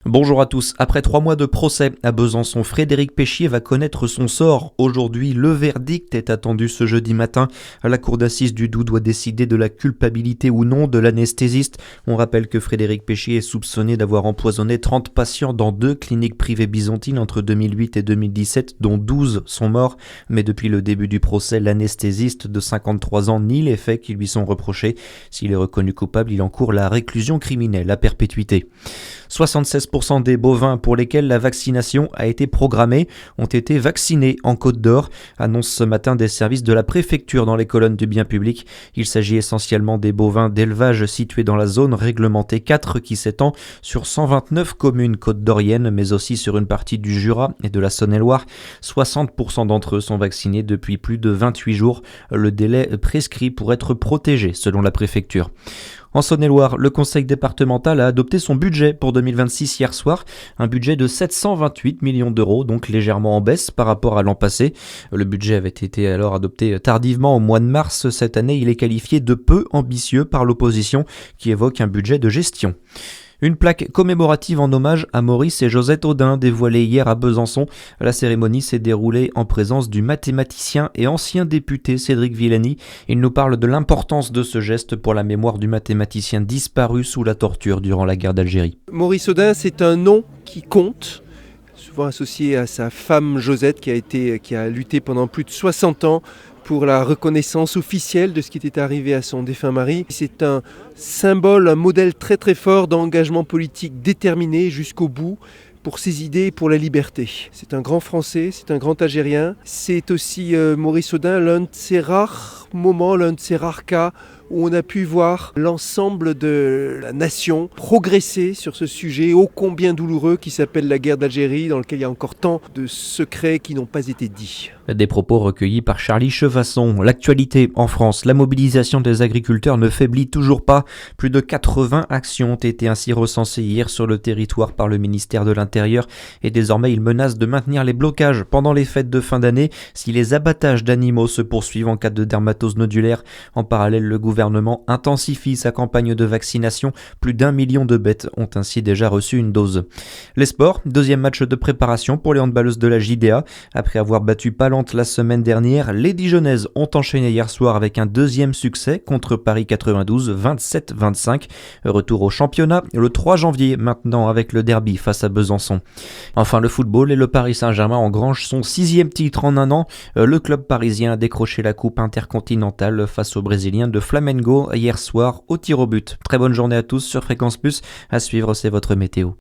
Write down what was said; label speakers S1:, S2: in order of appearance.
S1: Bonjour à tous. Après 3 mois de procès à Besançon, Frédéric Péchier va connaître son sort. Aujourd'hui, le verdict est attendu ce jeudi matin. La cour d'assises du Doubs doit décider de la culpabilité ou non de l'anesthésiste. On rappelle que Frédéric Péchier est soupçonné d'avoir empoisonné 30 patients dans 2 cliniques privées byzantines entre 2008 et 2017, dont 12 sont morts. Mais depuis le début du procès, l'anesthésiste de 53 ans nie les faits qui lui sont reprochés. S'il est reconnu coupable, il encourt la réclusion criminelle à perpétuité. 76% des bovins pour lesquels la vaccination a été programmée ont été vaccinés en Côte d'Or, annonce ce matin des services de la préfecture dans les colonnes du bien public. Il s'agit essentiellement des bovins d'élevage situés dans la zone réglementée 4 qui s'étend sur 129 communes côte-d'oriennes, mais aussi sur une partie du Jura et de la Saône-et-Loire. 60% d'entre eux sont vaccinés depuis plus de 28 jours, le délai prescrit pour être protégé selon la préfecture. En Saône-et-Loire, le conseil départemental a adopté son budget pour 2026 hier soir, un budget de 728 millions d'euros, donc légèrement en baisse par rapport à l'an passé. Le budget avait été alors adopté tardivement au mois de mars. Cette année, il est qualifié de peu ambitieux par l'opposition qui évoque un budget de gestion. Une plaque commémorative en hommage à Maurice et Josette Audin dévoilée hier à Besançon. La cérémonie s'est déroulée en présence du mathématicien et ancien député Cédric Villani. Il nous parle de l'importance de ce geste pour la mémoire du mathématicien disparu sous la torture durant la guerre d'Algérie.
S2: Maurice Audin, c'est un nom qui compte, souvent associé à sa femme Josette qui a lutté pendant plus de 60 ans pour la reconnaissance officielle de ce qui était arrivé à son défunt mari. C'est un symbole, un modèle très très fort d'engagement politique déterminé jusqu'au bout pour ses idées et pour la liberté. C'est un grand Français, c'est un grand Algérien. C'est aussi Maurice Audin, l'un de ces rares moments, l'un de ces rares cas où on a pu voir l'ensemble de la nation progresser sur ce sujet ô combien douloureux qui s'appelle la guerre d'Algérie, dans lequel il y a encore tant de secrets qui n'ont pas été dits.
S1: Des propos recueillis par Charlie Chevasson. L'actualité en France, la mobilisation des agriculteurs ne faiblit toujours pas. Plus de 80 actions ont été ainsi recensées hier sur le territoire par le ministère de l'Intérieur et désormais il menace de maintenir les blocages pendant les fêtes de fin d'année si les abattages d'animaux se poursuivent en cas de dermatose nodulaire. En parallèle, le gouvernement intensifie sa campagne de vaccination. Plus d'1 million de bêtes ont ainsi déjà reçu une dose. Les sports, deuxième match de préparation pour les handballeuses de la JDA. Après avoir battu Palante la semaine dernière, les Dijonnaises ont enchaîné hier soir avec un deuxième succès contre Paris 92, 27-25. Retour au championnat le 3 janvier maintenant avec le derby face à Besançon. Enfin le football et le Paris Saint-Germain engrange son 6e titre en un an. Le club parisien a décroché la coupe intercontinentale face aux Brésiliens de Flamengo hier soir au tir au but. Très bonne journée à tous sur Fréquence Plus. À suivre, c'est votre météo.